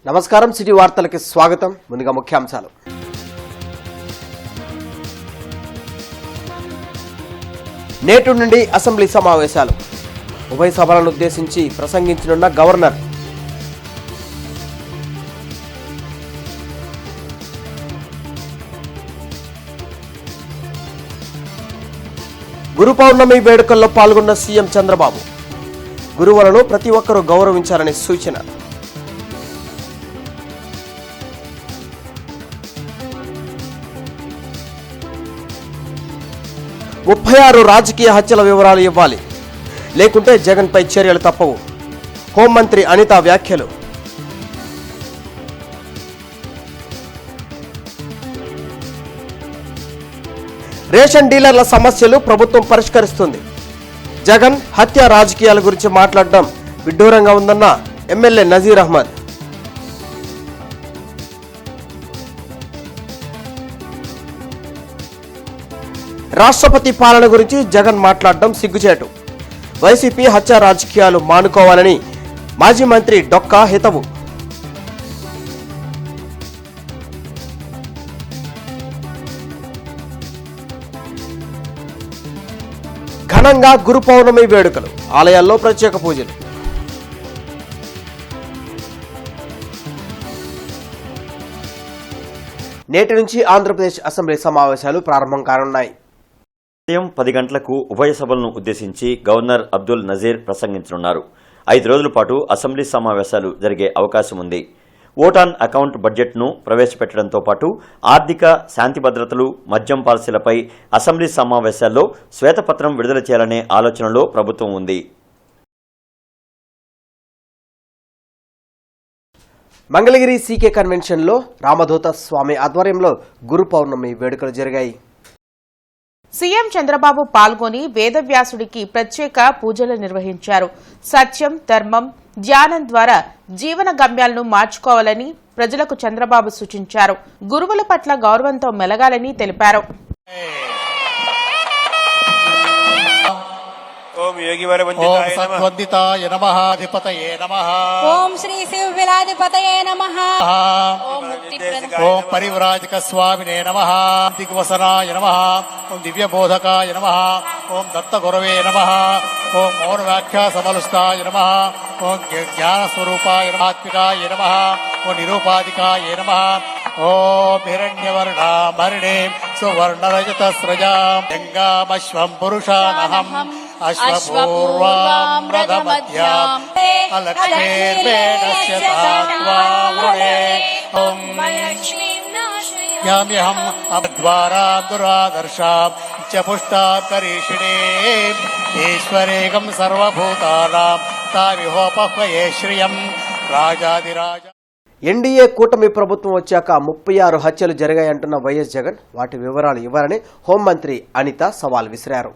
నమస్కారం, సిటీ వార్తలకి స్వాగతం. ముందుగా ముఖ్యాంశాలు. నేటి నుండి అసెంబ్లీ సమావేశాలు. ఉభయ సభలను ఉద్దేశించి ప్రసంగించనున్న గవర్నర్. గురు పౌర్ణమి వేడుకల్లో పాల్గొన్న సీఎం చంద్రబాబు. గురువులను ప్రతి ఒక్కరూ గౌరవించాలని సూచన. ముప్పై 36 రాజకీయ హత్యల వివరాలు ఇవ్వాలి, లేకుంటే జగన్పై చర్యలు తప్పవు. హోంమంత్రి అనిత వ్యాఖ్యలు. రేషన్ డీలర్ల సమస్యలు ప్రభుత్వం పరిష్కరిస్తుంది. జగన్ హత్య రాజకీయాల గురించి మాట్లాడడం విడ్డూరంగా ఉందన్న ఎమ్మెల్యే నజీర్ అహ్మద్. రాష్ట్రపతి పాలన గురించి జగన్ మాట్లాడడం సిగ్గుచేటు. వైసీపీ హత్య రాజకీయాలు మానుకోవాలని మాజీ మంత్రి డొక్కా హితవు. ఘనంగా గురు పౌర్ణమి వేడుకలు. ఆలయాల్లో ప్రత్యేక పూజలు. నేటి నుంచి ఆంధ్రప్రదేశ్ అసెంబ్లీ సమావేశాలు ప్రారంభం కానున్నాయి. ఉదయం 10 గంటలకు ఉభయ సభలను ఉద్దేశించి గవర్నర్ అబ్దుల్ నజీర్ ప్రసంగించనున్నారు. 5 రోజుల పాటు అసెంబ్లీ సమావేశాలు జరిగే అవకాశం ఉంది. ఓట్ ఆన్ అకౌంట్ బడ్జెట్ను ప్రవేశపెట్టడంతో పాటు ఆర్థిక, శాంతి భద్రతలు, మద్యం పాలసీలపై అసెంబ్లీ సమావేశాల్లో శ్వేతపత్రం విడుదల చేయాలనే ఆలోచనలో ప్రభుత్వం ఉంది. మంగళగిరి సీకే కన్వెన్షన్లో రామదూత స్వామి ఆధ్వర్యంలో గురు పౌర్ణమి వేడుకలు జరిగాయి. సీఎం చంద్రబాబు పాల్గొని వేదవ్యాసుడికి ప్రత్యేక పూజలు నిర్వహించారు. సత్యం, ధర్మం, ధ్యానం ద్వారా జీవన గమ్యాలను మార్చుకోవాలని ప్రజలకు చంద్రబాబు సూచించారు. గురువుల పట్ల గౌరవంతో మెలగాలని తెలిపారు. ఓం సద్వందితాయ నమః అధిపతయే నమః. ఓం శ్రీ శివవిలాధిపతయే నమః. ఓం పరివ్రాజక స్వామినే నమః. దిగ్వసనాయ నమః. ఓం దివ్యబోధకాయ నమః. ఓం దత్తగురవే నమః. ఓం మౌనవ్యాఖ్యా సమలుస్తాయ నమః. ఓం జ్ఞానస్వరూపాయ ఆత్మికాయ నమః. ఓం నిరూపాధికాయ నమః. ఓం హిరణ్యవర్ణామరిణే సువర్ణరజతస్రజాం గంగామశ్వం పురుషానహం అశ్వపూర్వాం రథమధ్యాం అలక్ష్మీర్వేణస్య తాత్వావృణే. ఓం యామ్యహం అద్వారా దురాదర్శాం చ పుష్టాం కరీషిణే ఈశ్వరేకం సర్వభూతానాం తామిహోపహ్వయే శ్రియం రాజాదిరాజ. ఎన్డీఏ కూటమి ప్రభుత్వం వచ్చాక 36 హత్యలు జరిగాయంటున్న వైఎస్ జగన్ వాటి వివరాలు ఇవ్వాలని హోంమంత్రి అనిత సవాల్ విసిరారు.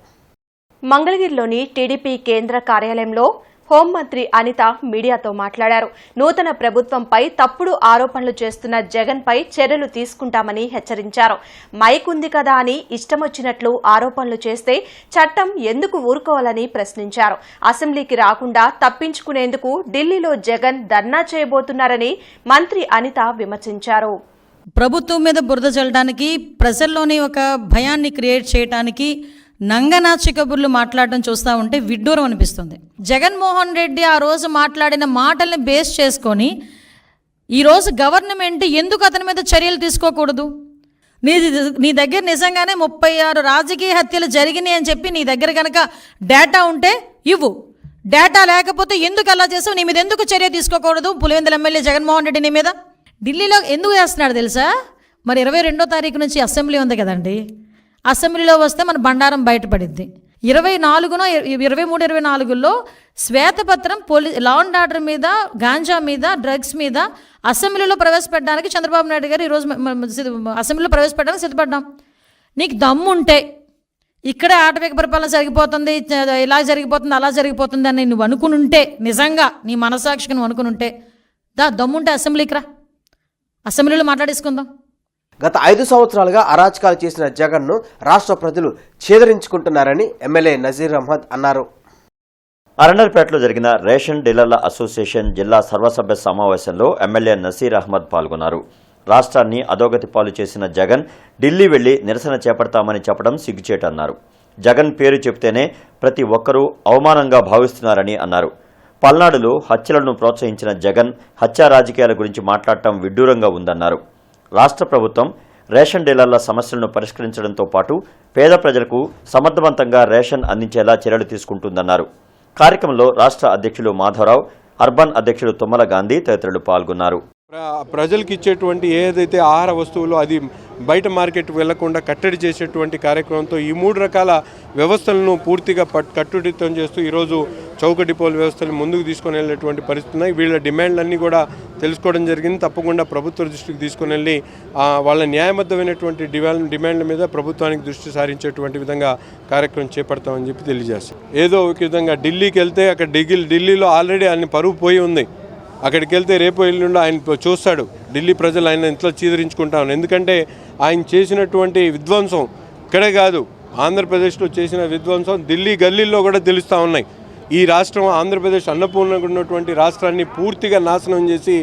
మంగళగిరిలోని టీడీపీ కేంద్ర కార్యాలయంలో హోంమంత్రి అనిత మీడియాతో మాట్లాడారు. నూతన ప్రభుత్వంపై తప్పుడు ఆరోపణలు చేస్తున్న జగన్పై చర్యలు తీసుకుంటామని హెచ్చరించారు. మైక్ ఉంది కదా అని ఇష్టమొచ్చినట్లు ఆరోపణలు చేస్తే చట్టం ఎందుకు ఊరుకోవాలని ప్రశ్నించారు. అసెంబ్లీకి రాకుండా తప్పించుకునేందుకు ఢిల్లీలో జగన్ ధర్నా చేయబోతున్నారని మంత్రి అనిత విమర్శించారు. ప్రభుత్వం మీద బురద చల్లడానికి, ప్రజల్లోని ఒక భయాన్ని క్రియేట్ చేయడానికి నంగనాచి కబుర్లు మాట్లాడడం చూస్తూ ఉంటే విడ్డూరం అనిపిస్తుంది. జగన్మోహన్ రెడ్డి ఆ రోజు మాట్లాడిన మాటల్ని బేస్ చేసుకొని ఈరోజు గవర్నమెంట్ ఎందుకు అతని మీద చర్యలు తీసుకోకూడదు? నీ దగ్గర నిజంగానే 36 రాజకీయ హత్యలు జరిగినాయి అని చెప్పి నీ దగ్గర కనుక డేటా ఉంటే ఇవ్వు. డేటా లేకపోతే ఎందుకు అలా చేసావు? నీ మీద ఎందుకు చర్య తీసుకోకూడదు? పులివెందుల ఎమ్మెల్యే జగన్మోహన్ రెడ్డి నీ మీద ఢిల్లీలో ఎందుకు చేస్తున్నాడు తెలుసా? మరి 22వ తారీఖు నుంచి అసెంబ్లీ ఉంది కదండి. అసెంబ్లీలో వస్తే మన బండారం బయటపడిద్ది. 24నో 23, 24లో శ్వేతపత్రం లా అండ్ ఆర్డర్ మీద, గాంజా మీద, డ్రగ్స్ మీద అసెంబ్లీలో ప్రవేశపెట్టడానికి చంద్రబాబు నాయుడు గారు ఈరోజు అసెంబ్లీలో ప్రవేశపెట్టడానికి సిద్ధపడ్డాం. నీకు దమ్ముంటే ఇక్కడే ఆటవిక పరిపాలన జరిగిపోతుంది, ఇలా జరిగిపోతుంది, అలా జరిగిపోతుంది అని నువ్వు అనుకునుంటే, నిజంగా నీ మనసాక్షికి నువ్వు అనుకునుంటే దమ్ముంటే అసెంబ్లీకి రా, అసెంబ్లీలో మాట్లాడేసుకుందాం. గత 5 సంవత్సరాలుగా అరాచకాలు చేసిన జగన్ను రాష్ట్ర ప్రజలు ఛేదరించుకుంటున్నారని ఎమ్మెల్యే నజీర్ అహ్మద్ అన్నారు. అరండర్పేటలో జరిగిన రేషన్ డీలర్ల అసోసియేషన్ జిల్లా సర్వసభ్య సమావేశంలో ఎమ్మెల్యే నసీర్ అహ్మద్ పాల్గొన్నారు. రాష్ట్రాన్ని అధోగతి పాలు చేసిన జగన్ ఢిల్లీ వెళ్లి నిరసన చేపడతామని చెప్పడం సిగ్గుచేటన్నారు. జగన్ పేరు చెబితేనే ప్రతి ఒక్కరూ అవమానంగా భావిస్తున్నారని అన్నారు. పల్నాడులో హత్యలను ప్రోత్సహించిన జగన్ హత్యా రాజకీయాల గురించి మాట్లాడటం విడ్డూరంగా ఉందన్నారు. రాష్ట్ర ప్రభుత్వం రేషన్ డీలర్ల సమస్యలను పరిష్కరించడంతో పాటు పేద ప్రజలకు సమర్థవంతంగా రేషన్ అందించేలా చర్యలు తీసుకుంటుందన్నారు. కార్యక్రమంలో రాష్ట్ర అధ్యక్షులు మాధవరావు, అర్బన్ అధ్యక్షులు తుమ్మల గాంధీ తదితరులు పాల్గొన్నారు. ప్రజలకు ఇచ్చేటువంటి ఏదైతే ఆహార వస్తువులు అది బయట మార్కెట్ వెళ్లకుండా కట్టడి చేసేటువంటి కార్యక్రమంతో ఈ 3 రకాల వ్యవస్థలను పూర్తిగా కట్టుదిట్టం చేస్తూ ఈరోజు చౌక డిపోల వ్యవస్థను ముందుకు తీసుకొని వెళ్ళేటువంటి పరిస్థితి. వీళ్ళ డిమాండ్లన్నీ కూడా తెలుసుకోవడం జరిగింది. తప్పకుండా ప్రభుత్వ దృష్టికి తీసుకొని వెళ్ళి వాళ్ళ న్యాయబద్ధమైనటువంటి డిమాండ్ల మీద ప్రభుత్వానికి దృష్టి సారించేటువంటి విధంగా కార్యక్రమం చేపడతామని చెప్పి తెలియజేస్తాం. ఏదో ఒక విధంగా ఢిల్లీకి వెళ్తే అక్కడ ఢిల్లీలో ఆల్రెడీ ఆయన పరువు పోయి ఉంది. అక్కడికి వెళ్తే రేపు ఎల్లుండి ఆయన చూస్తాడు, ఢిల్లీ ప్రజలు ఆయన ఇంట్లో చీదరించుకుంటాను. ఎందుకంటే ఆయన చేసినటువంటి విధ్వంసం ఇక్కడే కాదు, ఆంధ్రప్రదేశ్లో చేసిన విధ్వంసం ఢిల్లీ గల్లీల్లో కూడా తెలుస్తూ ఉన్నాయి. ఈ రాష్ట్రం ఆంధ్రప్రదేశ్ అన్నపూర్ణగా ఉన్నటువంటి రాష్ట్రాన్ని పూర్తిగా నాశనం చేసి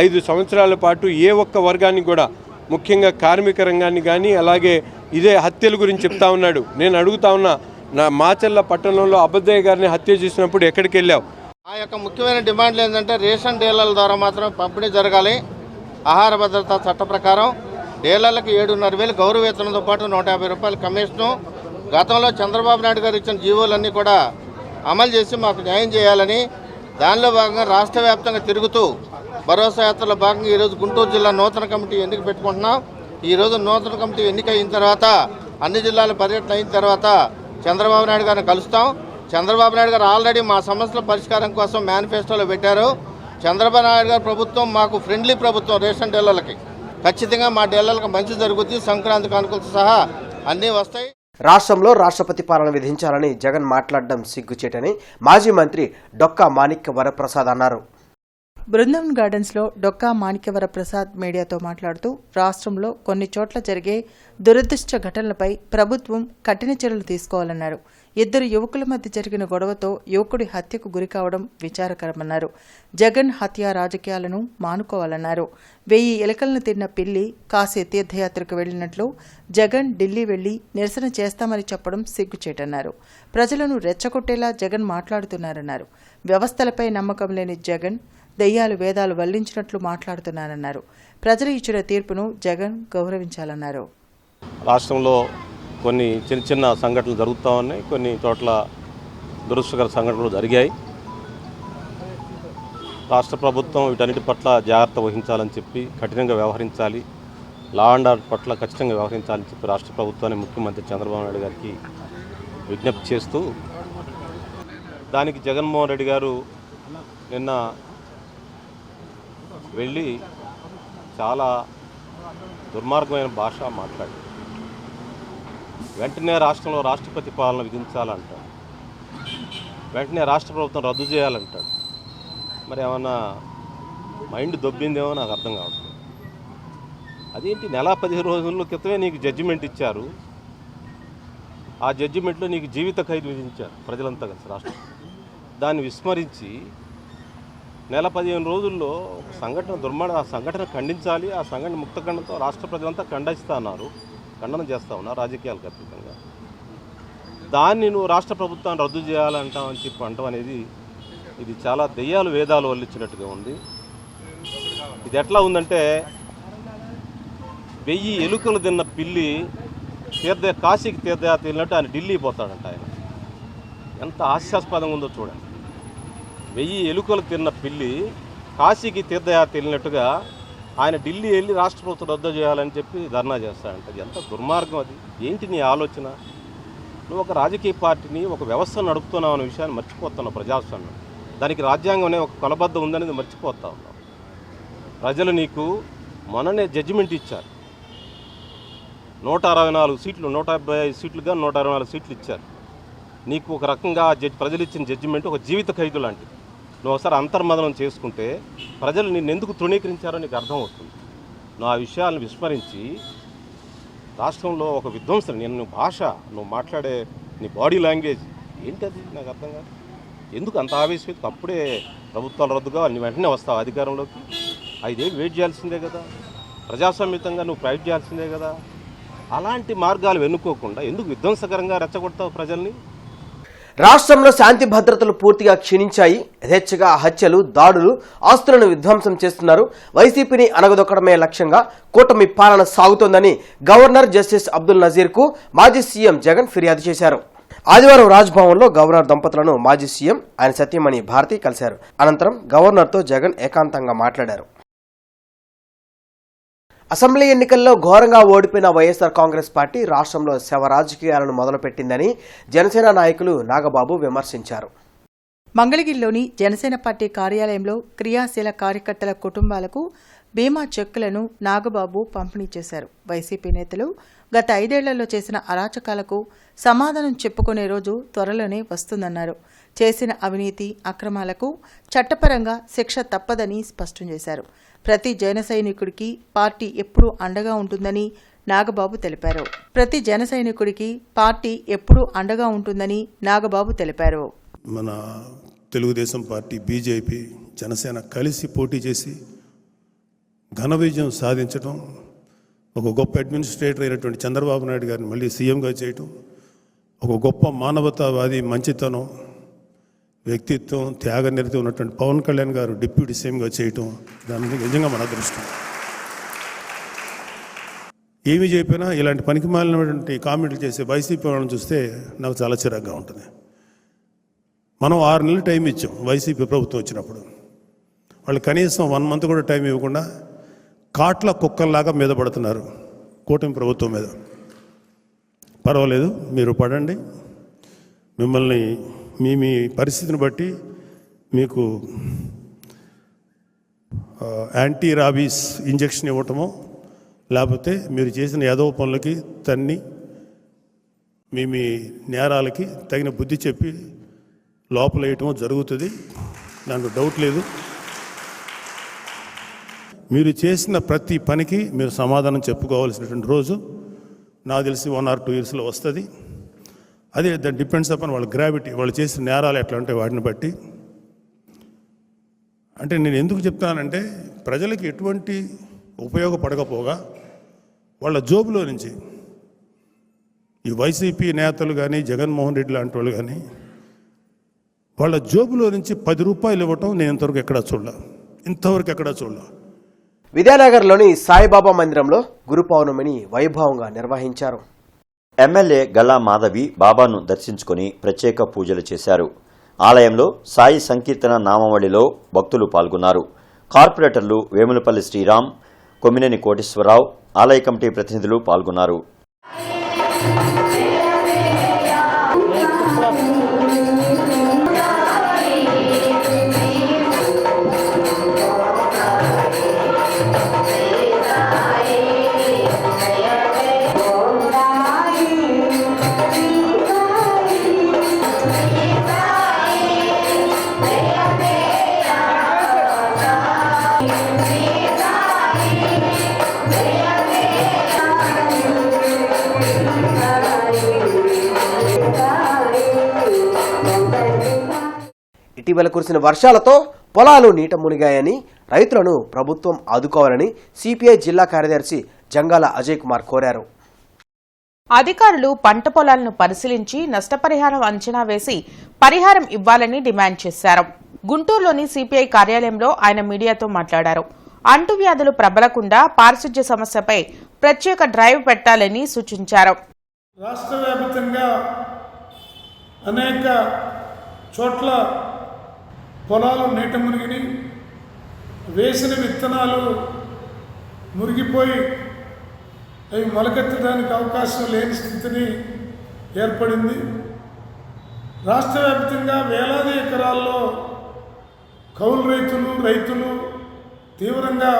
5 సంవత్సరాల పాటు ఏ ఒక్క వర్గానికి కూడా, ముఖ్యంగా కార్మిక రంగాన్ని కానీ అలాగే ఇదే హత్యల గురించి చెప్తా ఉన్నాడు. నేను అడుగుతా ఉన్నా, నా మాచర్ల పట్టణంలో అబద్దయ్య గారిని హత్య చేసినప్పుడు ఎక్కడికి వెళ్ళావు? ఆ యొక్క ముఖ్యమైన డిమాండ్లు ఏంటంటే రేషన్ డీలర్ల ద్వారా మాత్రం పంపిణీ జరగాలి. ఆహార భద్రత చట్ట ప్రకారం డీలర్లకు 7,500 గౌరవ వేతనంతో పాటు 150 రూపాయల కమిషను గతంలో చంద్రబాబు నాయుడు గారు ఇచ్చిన జీవోలన్నీ కూడా అమలు చేసి మాకు న్యాయం చేయాలని, దానిలో భాగంగా రాష్ట్ర వ్యాప్తంగా తిరుగుతూ భరోసా యాత్రలో భాగంగా ఈరోజు గుంటూరు జిల్లా నూతన కమిటీ ఎన్నిక పెట్టుకుంటున్నాం. ఈరోజు నూతన కమిటీ ఎన్నిక అయిన తర్వాత అన్ని జిల్లాల పర్యటన అయిన తర్వాత చంద్రబాబు నాయుడు గారిని కలుస్తాం. చంద్రబాబు నాయుడు గారు ఆల్రెడీ మా సమస్యల పరిష్కారం కోసం మేనిఫెస్టోలో పెట్టారు. చంద్రబాబు నాయుడు గారు ప్రభుత్వం మాకు ఫ్రెండ్లీ ప్రభుత్వం. రేషన్ డీలర్లకి ఖచ్చితంగా మా డీలర్లకు మంచి జరుగుతుంది. సంక్రాంతి కానుకలతో సహా అన్నీ వస్తాయి. రాష్ట్రంలో రాష్ట్రపతి పాలన విధించాలని జగన్ మాట్లాడడం సిగ్గుచేటని మాజీ మంత్రి డొక్కా మాణిక్య వరప్రసాద్ అన్నారు. బృందావన్ గార్డెన్స్లో డొక్కా మాణిక్యవర ప్రసాద్ మీడియాతో మాట్లాడుతూ రాష్ట్రంలో కొన్ని చోట్ల జరిగే దురదృష్ట ఘటనలపై ప్రభుత్వం కఠిన చర్యలు తీసుకోవాలన్నారు. 2 యువకుల మధ్య జరిగిన గొడవతో యువకుడి హత్యకు గురికావడం విచారకరమన్నారు. జగన్ హత్య రాజకీయాలను మానుకోవాలన్నారు. 1000 ఎలుకలను తిన్న పిల్లి కాశీ తీర్థయాత్రకు వెళ్లినట్లు జగన్ ఢిల్లీ వెళ్లి నిరసన చేస్తామని చెప్పడం సిగ్గుచేటన్నారు. ప్రజలను రెచ్చగొట్టేలా జగన్ మాట్లాడుతున్నారన్నారు. వ్యవస్థలపై నమ్మకం లేని జగన్ దెయ్యాలు వేదాలు వల్లించినట్లు మాట్లాడుతున్నారన్నారు. ప్రజలు ఇచ్చిన తీర్పును జగన్ గౌరవించాలన్నారు. రాష్ట్రంలో కొన్ని చిన్న సంఘటనలు జరుగుతూ ఉన్నాయి. కొన్ని చోట్ల దురదృష్టకర సంఘటనలు జరిగాయి. రాష్ట్ర ప్రభుత్వం వీటన్నిటి పట్ల జాగ్రత్త వహించాలని చెప్పి కఠినంగా వ్యవహరించాలి, లా అండ్ ఆర్డర్ పట్ల ఖచ్చితంగా వ్యవహరించాలని చెప్పి రాష్ట్ర ప్రభుత్వాన్ని ముఖ్యమంత్రి చంద్రబాబు నాయుడు గారికి విజ్ఞప్తి చేస్తూ, దానికి జగన్మోహన్ రెడ్డి గారు నిన్న వెళ్ళి చాలా దుర్మార్గమైన భాష మాట్లాడారు. వెంటనే రాష్ట్రంలో రాష్ట్రపతి పాలన విధించాలంటాడు, వెంటనే రాష్ట్ర ప్రభుత్వం రద్దు చేయాలంటాడు. మరి ఏమన్నా మైండ్ దొబ్బిందేమో నాకు అర్థం కావట్లేదు. అదేంటి, 15 రోజుల క్రితమే నీకు జడ్జిమెంట్ ఇచ్చారు. ఆ జడ్జిమెంట్లో నీకు జీవిత ఖైదు విధించారు ప్రజలంతా కలిసి రాష్ట్రం. దాన్ని విస్మరించి 15 రోజుల్లో ఆ సంఘటన ఖండించాలి. ఆ సంఘటన ముక్తఖండంతో రాష్ట్ర ప్రజలంతా ఖండన చేస్తూ ఉన్నారు రాజకీయాలకు అతీతంగా. దాన్ని నువ్వు రాష్ట్ర ప్రభుత్వాన్ని రద్దు చేయాలంటావని చెప్పి అంటాం అనేది ఇది చాలా దెయ్యాలు వేదాలు వల్లించినట్టుగా ఉంది. ఇది ఎట్లా ఉందంటే, 1000 ఎలుకలు తిన్న పిల్లి కాశీకి తీర్థయాత్ర వెళ్ళినట్టు ఆయన ఢిల్లీ పోతాడంట. ఆయన ఎంత హాస్యాస్పదంగా ఉందో చూడండి. 1000 ఎలుకలు తిన్న పిల్లి కాశీకి తీర్థయాత్ర వెళ్ళినట్టుగా ఆయన ఢిల్లీ వెళ్ళి రాష్ట్ర ప్రభుత్వం రద్దు చేయాలని చెప్పి ధర్నా చేస్తాడంట. అది ఎంత దుర్మార్గం! అది ఏంటి నీ ఆలోచన? నువ్వు ఒక రాజకీయ పార్టీని, ఒక వ్యవస్థను నడుపుతున్నావు అనే విషయాన్ని మర్చిపోతున్నావు. ప్రజాస్వామ్యం, దానికి రాజ్యాంగం అనే ఒక కొలబద్ద ఉందనేది మర్చిపోతా ఉన్నావు. ప్రజలు నీకు మొన్ననే జడ్జిమెంట్ ఇచ్చారు. 164 సీట్లు, 155 సీట్లుగా 164 సీట్లు ఇచ్చారు. నీకు ఒక రకంగా ప్రజలు ఇచ్చిన జడ్జిమెంట్ ఒక జీవిత ఖైదు లాంటిది. నువ్వు ఒకసారి అంతర్మదనం చేసుకుంటే ప్రజలు నిన్ను ఎందుకు తృణీకరించారో నీకు అర్థమవుతుంది. నువ్వు ఆ విషయాలను విస్మరించి రాష్ట్రంలో ఒక విధ్వంసం, నేను భాష, నువ్వు మాట్లాడే నీ బాడీ లాంగ్వేజ్ ఏంటి, అది నాకు అర్థం కాదు. ఎందుకు అంత ఆవేశం? అప్పుడే ప్రభుత్వాలు రద్దుగా అన్ని వెంటనే వస్తావు అధికారంలోకి? 5 ఏళ్ళు వెయిట్ చేయాల్సిందే కదా, ప్రజాస్వామ్యతంగా నువ్వు ఫైట్ చేయాల్సిందే కదా. అలాంటి మార్గాలు వెన్నుకోకుండా ఎందుకు విధ్వంసకరంగా రెచ్చగొడతావు ప్రజల్ని? రాష్ట్రంలో శాంతి భద్రతలు పూర్తిగా క్షీణించాయి. యథేచ్ఛగా హత్యలు, దాడులు, ఆస్తులను విధ్వంసం చేస్తున్నారు. వైసీపీని అణగదొక్కడమే లక్ష్యంగా కూటమి పాలన సాగుతోందని గవర్నర్ జస్టిస్ అబ్దుల్ నజీర్కు మాజీ సీఎం జగన్ ఫిర్యాదు చేశారు. ఆదివారం రాజ్భవన్లో గవర్నర్ దంపతులను మాజీ సీఎం, ఆయన సతీమణి భారతి కలిశారు. అనంతరం గవర్నర్తో జగన్ ఏకాంతంగా మాట్లాడారు. అసెంబ్లీ ఎన్నికల్లో ఘోరంగా ఓడిపోయిన వైఎస్ఆర్ కాంగ్రెస్ పార్టీ రాష్ట్రంలో శవ రాజకీయాలను మొదలుపెట్టిందని జనసేన నాయకులు నాగబాబు విమర్శించారు. మంగళగిరిలోని జనసేన పార్టీ కార్యాలయంలో క్రియాశీల కార్యకర్తల కుటుంబాలకు బీమా చెక్కులను నాగబాబు పంపిణీ చేశారు. వైసీపీ నేతలు గత 5 ఏళ్లలో చేసిన అరాచకాలకు సమాధానం చెప్పుకునే రోజు త్వరలోనే వస్తుందన్నారు. చేసిన అవినీతి, అక్రమాలకు చట్టపరంగా శిక్ష తప్పదని స్పష్టం చేశారు. ప్రతి జన సైనికుడికి పార్టీ ఎప్పుడూ అండగా ఉంటుందని నాగబాబు తెలిపారు. మన తెలుగుదేశం పార్టీ, బీజేపీ, జనసేన కలిసి పోటీ చేసి ఘన విజయం సాధించడం, ఒక గొప్ప అడ్మినిస్ట్రేటర్ అయినటువంటి చంద్రబాబు నాయుడు గారిని మళ్ళీ సీఎంగా చేయటం, ఒక గొప్ప మానవతావాది, మంచితనం, వ్యక్తిత్వం, త్యాగనిరతి ఉన్నటువంటి పవన్ కళ్యాణ్ గారు డిప్యూటీ సీఎంగా చేయటం, దాని నిజంగా మన అదృష్టం. ఏమి చెప్పినా ఇలాంటి పనికి మాలినటువంటి కామెంట్లు చేసే వైసీపీ వాళ్ళని చూస్తే నాకు చాలా చిరాగ్గా ఉంటుంది. మనం 6 నెలలు టైం ఇచ్చాం వైసీపీ ప్రభుత్వం వచ్చినప్పుడు. వాళ్ళు కనీసం 1 మంత్ కూడా టైం ఇవ్వకుండా కాట్ల కుక్కల్లాగా మీద పడుతున్నారు కూటమి ప్రభుత్వం మీద. పర్వాలేదు, మీరు పడండి. మిమ్మల్ని మీ పరిస్థితిని బట్టి మీకు యాంటీ రాబీస్ ఇంజెక్షన్ ఇవ్వటమో, లేకపోతే మీరు చేసిన యాదవ పనులకి తన్ని మీ నేరాలకి తగిన బుద్ధి చెప్పి లోపల వేయటమో జరుగుతుంది. దాంట్లో డౌట్ లేదు. మీరు చేసిన ప్రతి పనికి మీరు సమాధానం చెప్పుకోవాల్సినటువంటి రోజు నాకు తెలిసి 1 or 2 yearsలో వస్తుంది. అదే దట్ డిపెండ్స్ అపాన్ వాళ్ళ గ్రావిటీ, వాళ్ళు చేసిన నేరాలు ఎట్లా ఉంటాయి వాటిని బట్టి. అంటే నేను ఎందుకు చెప్తానంటే, ప్రజలకి ఎటువంటి ఉపయోగపడకపోగా వాళ్ళ జోబులో నుంచి ఈ వైసీపీ నేతలు కానీ, జగన్మోహన్ రెడ్డి లాంటి వాళ్ళు కానీ, వాళ్ళ జోబులో నుంచి 10 రూపాయలు ఇవ్వటం నేను ఇంతవరకు ఎక్కడా చూడలే. విద్యానగర్లోని సాయిబాబా మందిరంలో గురు పౌర్ణమిని వైభవంగా నిర్వహించారు. ఎమ్మెల్యే గల్లా మాధవి బాబాను దర్శించుకుని ప్రత్యేక పూజలు చేశారు. ఆలయంలో సాయి సంకీర్తన నామావళిలో భక్తులు పాల్గొన్నారు. కార్పొరేటర్లు వేములపల్లి శ్రీరామ్, కొమ్మినేని కోటేశ్వరరావు, ఆలయ కమిటీ ప్రతినిధులు పాల్గొన్నారు. ఇటీవల కురిసిన వర్షాలతో పొలాలు నీట మునిగాయని, రైతులను ప్రభుత్వం ఆదుకోవాలని సిపిఐ జిల్లా కార్యదర్శి జంగాల అజయ్ కుమార్ కోరారు. అధికారులు పంట పొలాలను పరిశీలించి నష్టపరిహారం అంచనా వేసి పరిహారం ఇవ్వాలని డిమాండ్ చేశారు. గుంటూరులోని సిపిఐ కార్యాలయంలో ఆయన మీడియాతో మాట్లాడారు. అంటువ్యాధులు ప్రబలకుండా పారిశుధ్య సమస్యపై ప్రత్యేక డ్రైవ్ పెట్టాలని సూచించారు. రాష్ట్ర వ్యాప్తంగా అనేక చోట్ల పొలాలు నీట మునిగిని, వేసిన విత్తనాలు మురిగిపోయి అవి మొలకెత్తడానికి అవకాశం లేని స్థితిని ఏర్పడింది. రాష్ట్ర వ్యాప్తంగా వేలాది ఎకరాల్లో కౌలు రైతులు తీవ్రంగా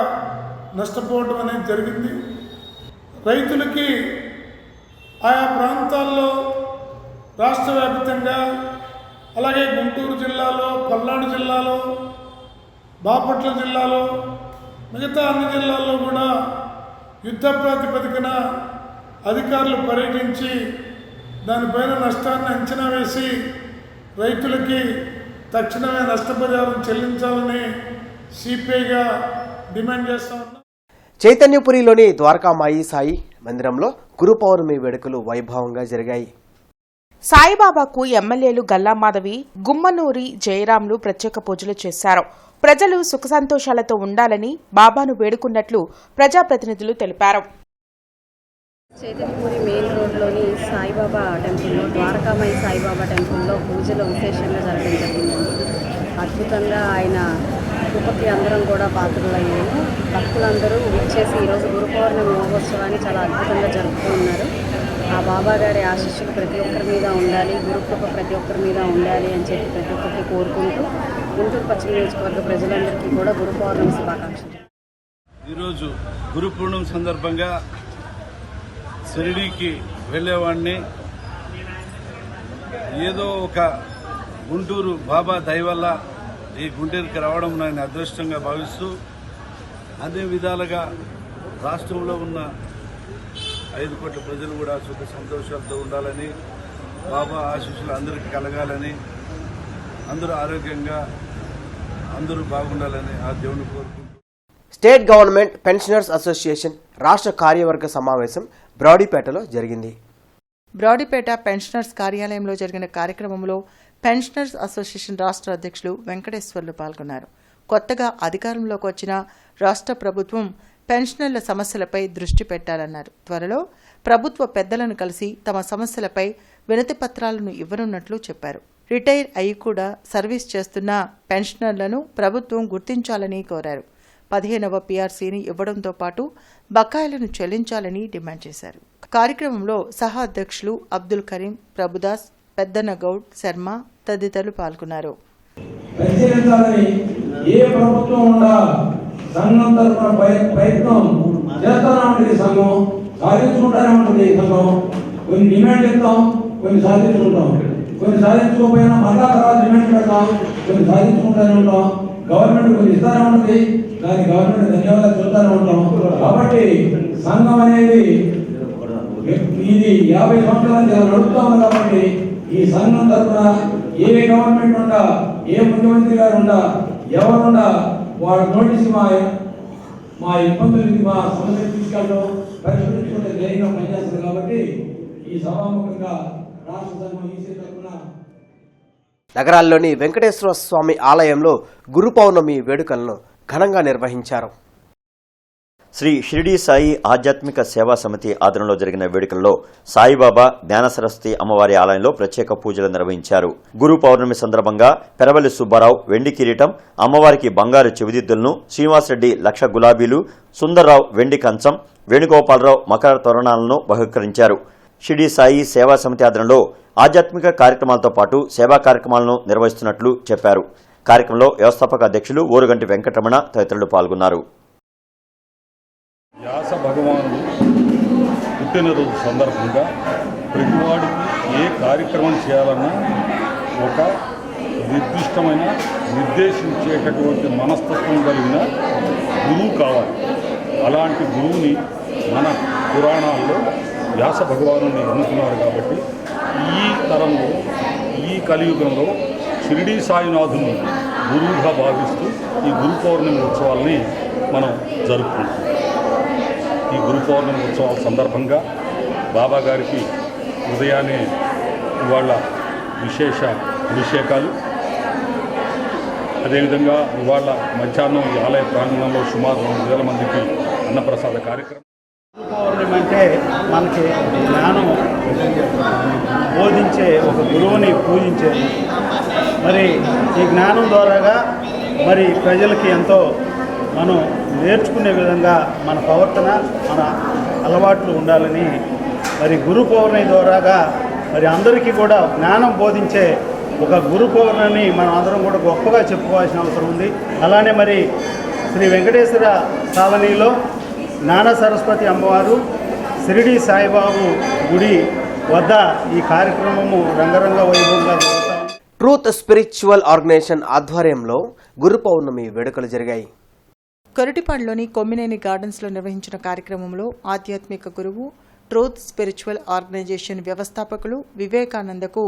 నష్టపోవడం అనేది జరిగింది. రైతులకి ఆయా ప్రాంతాల్లో రాష్ట్ర వ్యాప్తంగా, అలాగే గుంటూరు జిల్లాలో, పల్నాడు జిల్లాలో, బాపట్ల జిల్లాలో, మిగతా అన్ని జిల్లాల్లో కూడా యుద్ధ ప్రాతిపదికన అధికారులు పర్యటించి దానిపైన నష్టాన్ని అంచనా వేసి రైతులకి తక్షణమే నష్టపరిహారం చెల్లించాలని సిపిఐగా డిమాండ్ చేస్తా ఉన్నాం. చైతన్యపురిలోని ద్వారకామాయి సాయి మందిరంలో గురు పౌర్ణమి వేడుకలు వైభవంగా జరిగాయి. సాయిబాబాకు ఎమ్మెల్యేలు గల్లా మాధవి, గుమ్మనూరి జయరాంలు ప్రత్యేక పూజలు చేశారు. ప్రజలు సుఖ సంతోషాలతో ఉండాలని బాబాను వేడుకున్నట్లు ప్రజాప్రతినిధులు తెలిపారు. చైతన్యపురి మెయిన్ రోడ్లోని సాయిబాబా టెంపుల్లో, ద్వారకామాయి సాయిబాబా టెంపుల్లో పూజలు విశేషంగా జరగడం జరిగింది. అద్భుతంగా ఆయన కృపకి అందరం కూడా పాత్రలయ్యాము. భక్తులందరూ విచ్చేసి ఈరోజు గురు పౌర్ణమి మహోత్సవాన్ని చాలా అద్భుతంగా జరుపుతూ ఉన్నారు. ఆ బాబా గారి ఆశీస్సులు ప్రతి ఒక్కరి మీద ఉండాలి, గురు కృప ప్రతి ఒక్కరి మీద ఉండాలి అని చెప్పి ప్రతి ఒక్కరికి కోరుకుంటూ గుంటూరు పశ్చిమ నియోజకవర్గ ప్రజలందరికీ కూడా గురు పౌర్ణమి శుభాకాంక్షలు. ఈరోజు గురు పూర్ణిమ సందర్భంగా షిరిడీకి వెళ్ళేవాడిని. ఏదో ఒక గుంటూరు బాబా దయ వల్ల ఈ గుంటూరుకి రావడం నేను అదృష్టంగా భావిస్తూ, అదే విధాలుగా రాష్ట్రంలో ఉన్న 5 కోట్ల ప్రజలు కూడా సుఖ సంతోషాలతో ఉండాలని, బాబా ఆశీస్సులు అందరికీ కలగాలని, అందరూ ఆరోగ్యంగా అందరూ బాగుండాలని ఆ దేవుని కోరుకుంటూ స్టేట్ గవర్నమెంట్ పెన్షనర్స్ అసోసియేషన్ రాష్ట్ర కార్యవర్గ సమావేశం బ్రాడీపేటలో జరిగింది. బ్రాడీపేట పెన్షనర్స్ కార్యాలయంలో జరిగిన కార్యక్రమంలో పెన్షనర్స్ అసోసియేషన్ రాష్ట్ర అధ్యక్షులు వెంకటేశ్వర్లు పాల్గొన్నారు. కొత్తగా అధికారంలోకి వచ్చిన రాష్ట్ర ప్రభుత్వం పెన్షనర్ల సమస్యలపై దృష్టి పెట్టాలన్నారు. త్వరలో ప్రభుత్వ పెద్దలను కలిసి తమ సమస్యలపై వినతి పత్రాలను ఇవ్వనున్నట్లు చెప్పారు. రిటైర్ అయి కూడా సర్వీస్ చేస్తున్న పెన్షనర్లను ప్రభుత్వం గుర్తించాలని కోరారు. 15వ పీఆర్సీని ఇవ్వడంతో పాటు బకాయిలను చెల్లించాలని డిమాండ్ చేశారు. కార్యక్రమంలో సహా అధ్యక్షులు అబ్దుల్ కరీం, ప్రభుదాస్, పెద్దన్న గౌడ్, శర్మ తదితరులు పాల్గొన్నారు. ఏ ప్రభుత్వం ఉండా సంఘం తరఫున ప్రయత్నం చేస్తానే ఉంటుంది. సంఘం సాధించుకుంటానే ఉంటుంది. సంఘం కొన్ని డిమాండ్ ఇస్తాం, కొన్ని సాధించుకుంటాం, కొన్ని సాధించుకోకపోయినా మళ్ళా తర్వాత డిమాండ్ పెడతాం, కొన్ని సాధించుకుంటానే ఉంటాం. గవర్నమెంట్ కొన్ని ఇస్తానే ఉంటుంది, దానికి గవర్నమెంట్ ధన్యవాదాలు చెప్తానే ఉంటాం. కాబట్టి సంఘం అనేది ఇది 50 సంవత్సరాలు నడుపుతా ఉంది. కాబట్టి ఈ సంఘం తరఫున ఏ గవర్నమెంట్ ఉండా, ఏ ముఖ్యమంత్రి గారు ఉండా, ఎవరుండా వాళ్ళ నోటీసు మా ఇబ్బందులు, మా సమస్యలు తీసుకెళ్ళడం, పరిష్కరించుకుంటే ధైర్యంగా పనిచేస్తుంది. కాబట్టి ఈ సభాముఖంగా రాష్ట్ర సంఘం ఈసీ తరఫున నగరాల్లోని వెంకటేశ్వర స్వామి ఆలయంలో గురు పౌర్ణమి వేడుకలను ఘనంగా నిర్వహించారు. శ్రీ షిరిడీ సాయి ఆధ్యాత్మిక సేవా సమితి ఆధ్వర్యంలో జరిగిన వేడుకల్లో సాయిబాబా జ్ఞాన సరస్వతి అమ్మవారి ఆలయంలో ప్రత్యేక పూజలు నిర్వహించారు. గురు పౌర్ణమి సందర్భంగా పెరవల్లి సుబ్బారావు వెండి కిరీటం, అమ్మవారికి బంగారు చెవిదిద్దులను, శ్రీనివాసరెడ్డి లక్ష గులాబీలు, సుందర్రావు వెండి కంచం, వేణుగోపాలరావు మకర తోరణాలను బహుకరించారు. షిరిడీ సాయి సేవా సమితి ఆధ్వర్యంలో ఆధ్యాత్మిక కార్యక్రమాలతో పాటు సేవా కార్యక్రమాలను నిర్వహిస్తున్నట్లు చెప్పారు. కార్యక్రమంలో వ్యవస్థాపక అధ్యక్షులు ఓరుగంటి వెంకటరమణ తదితరులు పాల్గొన్నారు. వ్యాస భగవానుడు పుట్టినరోజు సందర్భంగా ప్రతివాడికి ఏ కార్యక్రమం చేయాలన్నా ఒక నిర్దిష్టమైన నిర్దేశించేటటువంటి మనస్తత్వం కలిగిన గురువు కావాలి. అలాంటి గురువుని మన పురాణాల్లో వ్యాస భగవానుని ఎన్నుకున్నారు. కాబట్టి ఈ తరంలో, ఈ కలియుగంలో షిరిడీ సాయినాథుని గురువుగా భావిస్తూ ఈ గురు పౌర్ణమి ఉత్సవాల్ని మనం జరుపుకుంటాం. ఈ గురు పౌర్ణమి ఉత్సవాల సందర్భంగా బాబా గారికి ఉదయాన్నే ఇవాళ విశేష అభిషేకాలు, అదేవిధంగా ఇవాళ మధ్యాహ్నం ఈ ఆలయ ప్రాంగణంలో సుమారు 2,000 మందికి అన్నప్రసాద కార్యక్రమం. పౌర్ణమి అంటే మనకి జ్ఞానం బోధించే ఒక గురువుని పూజించేది. మరి ఈ జ్ఞానం ద్వారాగా మరి ప్రజలకి ఎంతో మనం నేర్చుకునే విధంగా మన ప్రవర్తన, మన అలవాట్లు ఉండాలని మరి గురు పౌర్ణమి ద్వారాగా మరి అందరికీ కూడా జ్ఞానం బోధించే ఒక గురు పౌర్ణమిని మనం అందరం కూడా గొప్పగా చెప్పుకోవాల్సిన అవసరం ఉంది. అలానే మరి శ్రీ వెంకటేశ్వర కాలనీలో జ్ఞాన సరస్వతి అమ్మవారు, షిరిడీ సాయిబాబు గుడి వద్ద ఈ కార్యక్రమము రంగరంగ వైభవంగా జరుగుతాం. ట్రూత్ స్పిరిచువల్ ఆర్గనైజేషన్ ఆధ్వర్యంలో గురు పౌర్ణమి వేడుకలు జరిగాయి. కొరటిపాడులోని కొమ్మినేని గార్డెన్స్లో నిర్వహించిన కార్యక్రమంలో ఆధ్యాత్మిక గురువు ట్రూత్ స్పిరిచువల్ ఆర్గనైజేషన్ వ్యవస్థాపకులు వివేకానందకు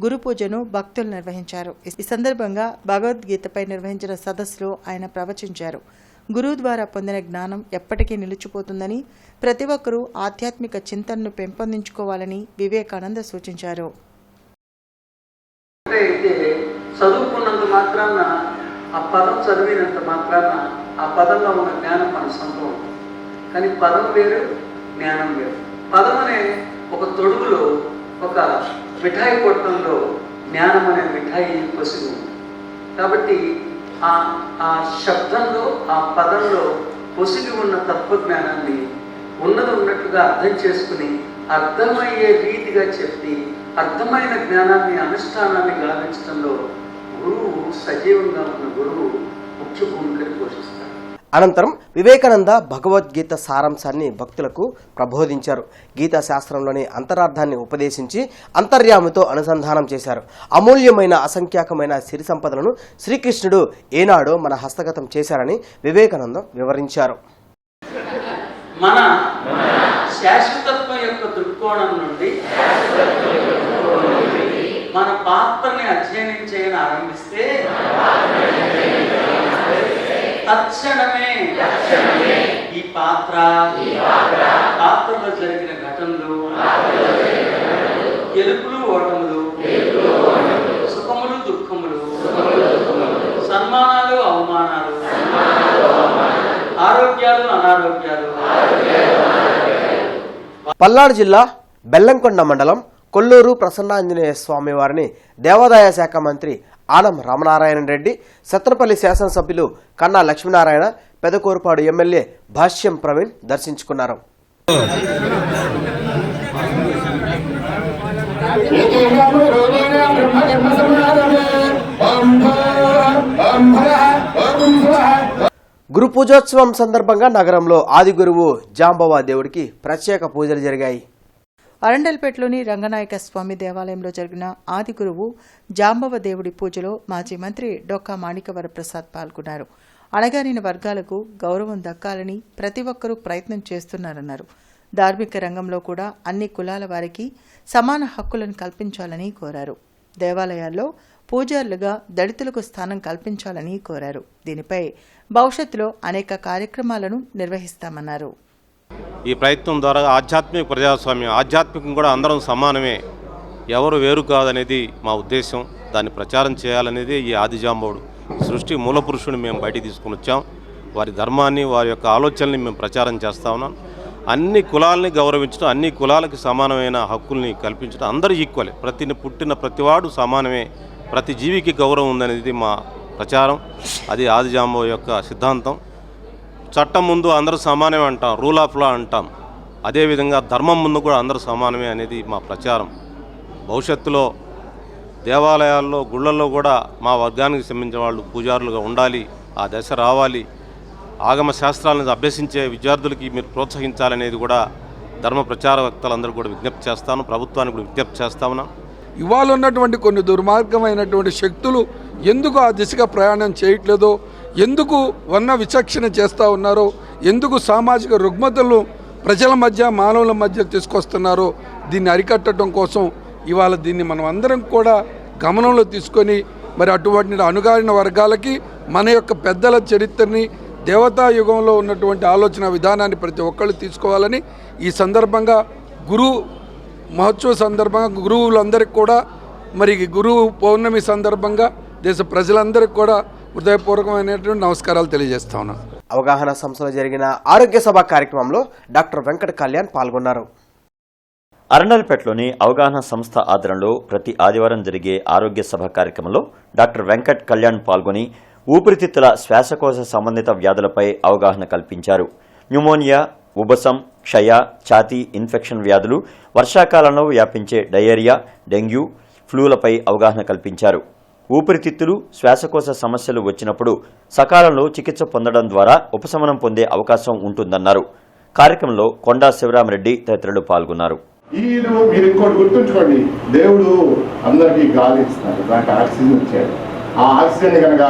గురు పూజను భక్తులు నిర్వహించారు. ఈ సందర్భంగా భగవద్గీతపై నిర్వహించిన సదస్సులో ఆయన ప్రవచించారు. గురువు ద్వారా పొందిన జ్ఞానం ఎప్పటికీ నిలిచిపోతుందని, ప్రతి ఒక్కరూ ఆధ్యాత్మిక చింతనను పెంపొందించుకోవాలని వివేకానంద సూచించారు. చదువుకున్నంత మాత్రాన, ఆ పదం చదివినంత మాత్రాన ఆ పదంలో ఉన్న జ్ఞానం మన సొంతం. కానీ పదం వేరు, జ్ఞానం వేరు. పదం అనే ఒక తొడుగులో, ఒక మిఠాయి పొట్టంలో జ్ఞానం అనే మిఠాయి పొసిగి ఉంది. కాబట్టి ఆ శబ్దంలో, ఆ పదంలో పొసిగి ఉన్న తత్వజ్ఞానాన్ని ఉన్నది ఉన్నట్టుగా అర్థం చేసుకుని అర్థమయ్యే రీతిగా చెప్పి అర్థమైన జ్ఞానాన్ని, అనుష్ఠానాన్ని గావించడంలో గురువు, సజీవంగా ఉన్న గురువు ముఖ్య భూమికను పోషిస్తారు. అనంతరం వివేకానంద భగవద్గీత సారాంశాన్ని భక్తులకు ప్రబోధించారు. గీతా శాస్త్రంలోని అంతరార్థాన్ని ఉపదేశించి అంతర్యామితో అనుసంధానం చేశారు. అమూల్యమైన అసంఖ్యాకమైన సిరి సంపదలను శ్రీకృష్ణుడు ఏనాడో మన హస్తగతం చేశారని వివేకానంద వివరించారు. మన శాశ్వతత్వం యొక్క దృక్కోణం నుండి మన పాత్రని అధ్యయనం చేయని ఆరంభిస్తే తక్షణమే ఈ పాత్రలో జరిగిన ఘటనలు, గెలుపులు ఓటములు, సుఖములు దుఃఖములు, సన్మానాలు అవమానాలు, ఆరోగ్యాలు అనారోగ్యాలు. పల్నాడు జిల్లా బెల్లంకొండ మండలం కొల్లూరు ప్రసన్నాంజనేయ స్వామి వారిని దేవాదాయ శాఖ మంత్రి ఆనం రామనారాయణ రెడ్డి, సత్తెనపల్లి శాసనసభ్యులు కన్నా లక్ష్మీనారాయణ, పెదకూరుపాడు ఎమ్మెల్యే భాష్యం ప్రవీణ్ దర్శించుకున్నారు. గురు పూజోత్సవం సందర్భంగా నగరంలో ఆదిగురువు జాంబవ దేవుడికి ప్రత్యేక పూజలు జరిగాయి. అరండల్పేటలోని రంగనాయక స్వామి దేవాలయంలో జరిగిన ఆది గురువు జాంబవ దేవుడి పూజలో మాజీ మంత్రి డొక్కా మాణిక్యవర ప్రసాద్ పాల్గొన్నారు. అణగారిన వర్గాలకు గౌరవం దక్కాలని ప్రతి ఒక్కరూ ప్రయత్నం చేస్తున్నారన్నారు. ధార్మిక రంగంలో కూడా అన్ని కులాల వారికి సమాన హక్కులను కల్పించాలని కోరారు. దేవాలయాల్లో పూజారులుగా దళితులకు స్థానం కల్పించాలని కోరారు. దీనిపై భవిష్యత్తులో అనేక కార్యక్రమాలను నిర్వహిస్తామన్నారు. ఈ ప్రయత్నం ద్వారా ఆధ్యాత్మిక ప్రజాస్వామ్యం, ఆధ్యాత్మికం కూడా అందరం సమానమే, ఎవరు వేరు కాదనేది మా ఉద్దేశం. దాన్ని ప్రచారం చేయాలనేది ఈ ఆదిజాంబవుడు సృష్టి మూల పురుషుని మేము బయటికి తీసుకుని వచ్చాం. వారి ధర్మాన్ని, వారి యొక్క ఆలోచనల్ని మేము ప్రచారం చేస్తా ఉన్నాం. అన్ని కులాలని గౌరవించడం, అన్ని కులాలకి సమానమైన హక్కుల్ని కల్పించడం, అందరూ ఈక్వలే, పుట్టిన ప్రతివాడు సమానమే, ప్రతి జీవికి గౌరవం ఉందనేది మా ప్రచారం. అది ఆదిజాంబవ యొక్క సిద్ధాంతం. చట్టం ముందు అందరూ సమానమే అంటాం, రూల్ ఆఫ్ లా అంటాం. అదేవిధంగా ధర్మం ముందు కూడా అందరూ సమానమే అనేది మా ప్రచారం. భవిష్యత్తులో దేవాలయాల్లో, గుళ్ళల్లో కూడా మా వర్గానికి సంబంధించిన వాళ్ళు పూజారులుగా ఉండాలి. ఆ దశ రావాలి. ఆగమ శాస్త్రాలను అభ్యసించే విద్యార్థులకి మీరు ప్రోత్సహించాలనేది కూడా ధర్మ ప్రచారవక్తలందరూ కూడా విజ్ఞప్తి చేస్తాను, ప్రభుత్వానికి కూడా విజ్ఞప్తి చేస్తా ఉన్నాం. ఇవాళ ఉన్నటువంటి కొన్ని దుర్మార్గమైనటువంటి శక్తులు ఎందుకు ఆ దిశగా ప్రయాణం చేయట్లేదో, ఎందుకు విచక్షణ చేస్తూ ఉన్నారో, ఎందుకు సామాజిక రుగ్మతలను ప్రజల మధ్య, మానవుల మధ్య తీసుకొస్తున్నారో దీన్ని అరికట్టడం కోసం ఇవాళ దీన్ని మనం అందరం కూడా గమనంలో తీసుకొని మరి అటువంటి అణగారిన వర్గాలకి మన యొక్క పెద్దల చరిత్రని, దేవతా యుగంలో ఉన్నటువంటి ఆలోచన విధానాన్ని ప్రతి ఒక్కళ్ళు తీసుకోవాలని ఈ సందర్భంగా గురు మహోత్సవ సందర్భంగా గురువులందరికీ కూడా, మరి గురువు పౌర్ణమి సందర్భంగా దేశ ప్రజలందరికీ కూడా హృదయపూర్వకమైనటువంటి నమస్కారాలు తెలియజేస్తా ఉన్నాను. అవగాహన సంస్థలో జరిగిన ఆరోగ్య సభ కార్యక్రమంలో డాక్టర్ వెంకట కళ్యాణ్ పాల్గొన్నారు. అరండల్పేటలోని అవగాహన సంస్థ ఆధ్వర్యంలో ప్రతి ఆదివారం జరిగే ఆరోగ్య సభ కార్యక్రమంలో డాక్టర్ వెంకట్ కళ్యాణ్ పాల్గొని ఊపిరితిత్తుల శ్వాసకోశ సంబంధిత వ్యాధులపై అవగాహన కల్పించారు. న్యూమోనియా, ఉబసం, క్షయ, ఛాతీ ఇన్ఫెక్షన్ వ్యాధులు, వర్షాకాలంలో వ్యాపించే డయేరియా, డెంగ్యూ, ఫ్లూలపై అవగాహన కల్పించారు. ఊపిరితిత్తులు, శ్వాసకోశ సమస్యలు వచ్చినప్పుడు సకాలంలో చికిత్స పొందడం ద్వారా ఉపశమనం పొందే అవకాశం ఉంటుందన్నారు. కార్యక్రమంలో కొండా శివరామరెడ్డి తదితరులు పాల్గొన్నారు. మీరు ఇంకోటి గుర్తుంచుకోండి, దేవుడు అందరికీ గాలి ఇస్తున్నారు, దానికి ఆక్సిజన్ ఇచ్చాడు. ఆ ఆక్సిజన్ కనుక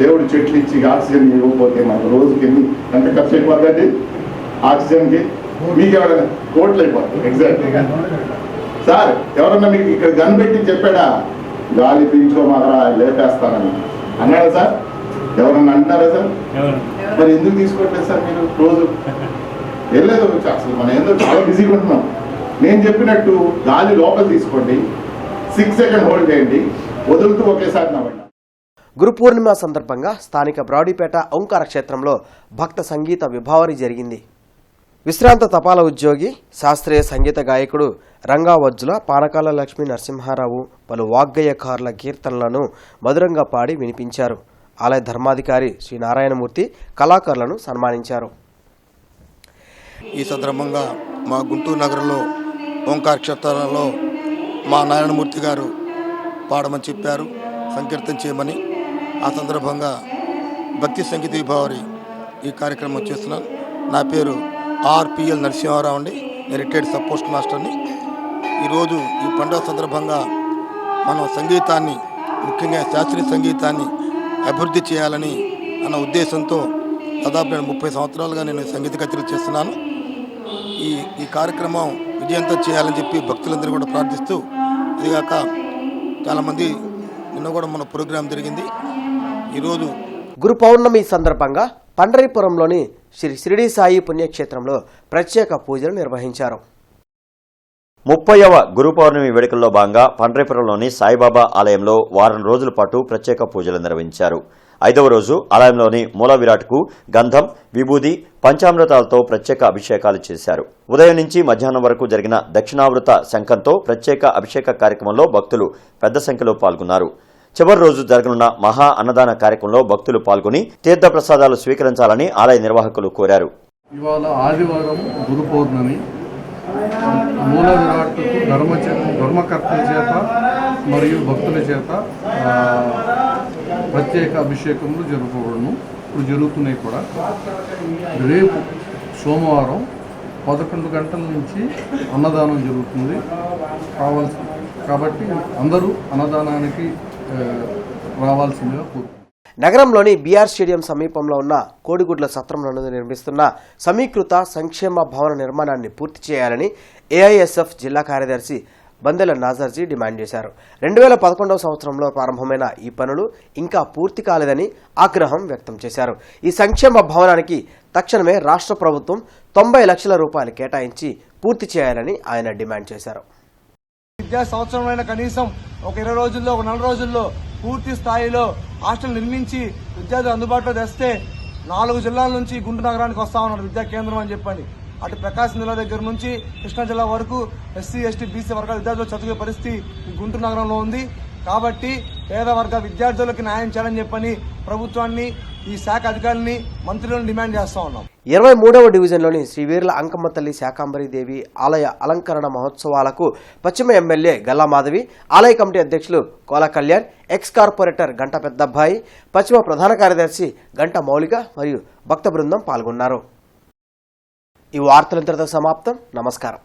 దేవుడు చెట్లు ఇచ్చి ఆక్సిజన్ ఇవ్వకపోతే మనకు రోజుకి ఎంత ఖర్చు అయిపోద్దండి ఆక్సిజన్కి? మీకు ఎవరైనా కోట్లు అయిపోతుంది ఎగ్జాక్ట్ సార్. ఎవరన్నా మీకు ఇక్కడ గన్ పెట్టి చెప్పాడా గాలి పీల్చుకోమాకరా లేపేస్తానని అన్నాడా సార్? ఎవరన్నా అంటున్నారా సార్? మరి ఎందుకు తీసుకోవట్లేదు సార్ మీరు? రోజు వెళ్ళలేదు అసలు మనం ఏందో చాలా బిజీగా ఉంటున్నాం. నేను చెప్పినట్టు గాలి లోపల తీసుకోండి, 6 సెకండ్ హోల్డ్ చేయండి, వదులుతూ ఒకేసారి నవ్వండి. గురు పూర్ణిమ సందర్భంగా స్థానిక బ్రాడీపేట ఓంకార క్షేత్రంలో భక్త సంగీత విభావరి జరిగింది. విశ్రాంత తపాలా ఉద్యోగి శాస్త్రీయ సంగీత గాయకుడు రంగావజ్జుల పానకాల లక్ష్మీ నరసింహారావు పలు వాగ్గేయకారుల కీర్తనలను మధురంగా పాడి వినిపించారు. ఆలయ ధర్మాధికారి శ్రీ నారాయణమూర్తి కళాకారులను సన్మానించారు. ఈ సందర్భంగా మా గుంటూరు నగరంలో ఓంకార క్షేత్రంలో మా నారాయణమూర్తి గారు పాడమని చెప్పారు, సంకీర్తన చేయమని. ఆ సందర్భంగా భక్తి సంగీత విభావరి ఈ కార్యక్రమం చేస్తున్నాను. నా పేరు ఆర్పిఎల్ నరసింహారావు అండి. నేను రిటైర్డ్ సబ్ పోస్ట్ మాస్టర్ని. ఈరోజు ఈ పండుగ సందర్భంగా మనం సంగీతాన్ని, ముఖ్యంగా శాస్త్రీయ సంగీతాన్ని అభివృద్ధి చేయాలని అన్న ఉద్దేశంతో దాదాపు నేను 30 సంవత్సరాలుగా నేను సంగీత కచేరీలు చేస్తున్నాను. ఈ కార్యక్రమం విజయవంతం చేయాలని చెప్పి భక్తులందరూ కూడా ప్రార్థిస్తూ, ఇదిగాక చాలామంది నిన్న కూడా మన ప్రోగ్రాం జరిగింది. ఈరోజు గురు పౌర్ణమి సందర్భంగా పండరీపురంలోని శ్రీ షిరిడి సాయి పుణ్యక్షేత్రంలో ప్రత్యేక పూజలు నిర్వహించారు. 30వ గురు పౌర్ణమి వేడుకల్లో భాగంగా పండరీపురంలోని సాయిబాబా ఆలయంలో వారం రోజుల పాటు ప్రత్యేక పూజలు నిర్వహించారు. 5వ రోజు ఆలయంలోని మూల విరాట్కు గంధం, విభూది, పంచామృతాలతో ప్రత్యేక అభిషేకాలు చేశారు. ఉదయం నుంచి మధ్యాహ్నం వరకు జరిగిన దక్షిణావృత శంఖంతో ప్రత్యేక అభిషేక కార్యక్రమంలో భక్తులు పెద్ద సంఖ్యలో పాల్గొన్నారు. చివరి రోజు జరగనున్న మహా అన్నదాన కార్యక్రమంలో భక్తులు పాల్గొని తీర్థ ప్రసాదాలు స్వీకరించాలని ఆలయ నిర్వాహకులు కోరారు. ఇవాళ ఆదివారం గురు పౌర్ణమి. మూల విరాట్కు ధర్మకర్తల చేత మరియు భక్తుల చేత ప్రత్యేక అభిషేకములు జరుపుకోవడము ఇప్పుడు జరుగుతున్నాయి కూడా. రేపు సోమవారం 11 గంటల నుంచి అన్నదానం జరుగుతుంది కాబట్టి అందరూ అన్నదానానికి రావాల్సిందిగా కోరుతున్నాను. నగరంలోని బీఆర్ స్టేడియం సమీపంలో ఉన్న కోడిగుడ్ల సత్రం నందు నిర్మిస్తున్న సమీకృత సంక్షేమ భవన నిర్మాణాన్ని పూర్తి చేయాలని ఏఐఎస్ఎఫ్ జిల్లా కార్యదర్శి బందెల నాజర్జీ డిమాండ్ చేశారు. 2011వ సంవత్సరంలో ప్రారంభమైన ఈ పనులు ఇంకా పూర్తి కాలేదని ఆగ్రహం వ్యక్తం చేశారు. ఈ సంక్షేమ భవనానికి తక్షణమే రాష్ట్ర ప్రభుత్వం 90 లక్షల రూపాయలు కేటాయించి పూర్తి చేయాలని ఆయన డిమాండ్ చేశారు. విద్యా సంవత్సరంలో కనీసం ఒక 20 రోజుల్లో, ఒక 4 రోజుల్లో పూర్తి స్థాయిలో హాస్టల్ నిర్మించి విద్యార్థులు అందుబాటులో తెస్తే 4 జిల్లాల నుంచి గుంటూరు నగరానికి వస్తా ఉన్నారు విద్యా కేంద్రం అని చెప్పని. అటు ప్రకాశం జిల్లా దగ్గర నుంచి కృష్ణా జిల్లా వరకు ఎస్సీ, ఎస్టీ, బీసీ వర్గాల విద్యార్థులు చదివే పరిస్థితి గుంటూరు నగరంలో ఉంది. కాబట్టి పేద వర్గ విద్యార్థులకు న్యాయం చేయాలని చెప్పని ప్రభుత్వాన్ని, ఈ శాఖ అధికారులని, మంత్రులను డిమాండ్ చేస్తా ఉన్నాం. 23వ డివిజన్లోని శ్రీ వీర్ల అంకమ్మ తల్లి శాకాంబరీదేవి ఆలయ అలంకరణ మహోత్సవాలకు పశ్చిమ ఎమ్మెల్యే గల్లా మాధవి, ఆలయ కమిటీ అధ్యక్షులు కోల కళ్యాణ్, ఎక్స్ కార్పొరేటర్ గంట పెద్దబ్బాయి, పశ్చిమ ప్రధాన కార్యదర్శి గంట మౌలిక మరియు భక్త బృందం పాల్గొన్నారు. ఈ వార్తలంతటితో సమాప్తం. నమస్కారం.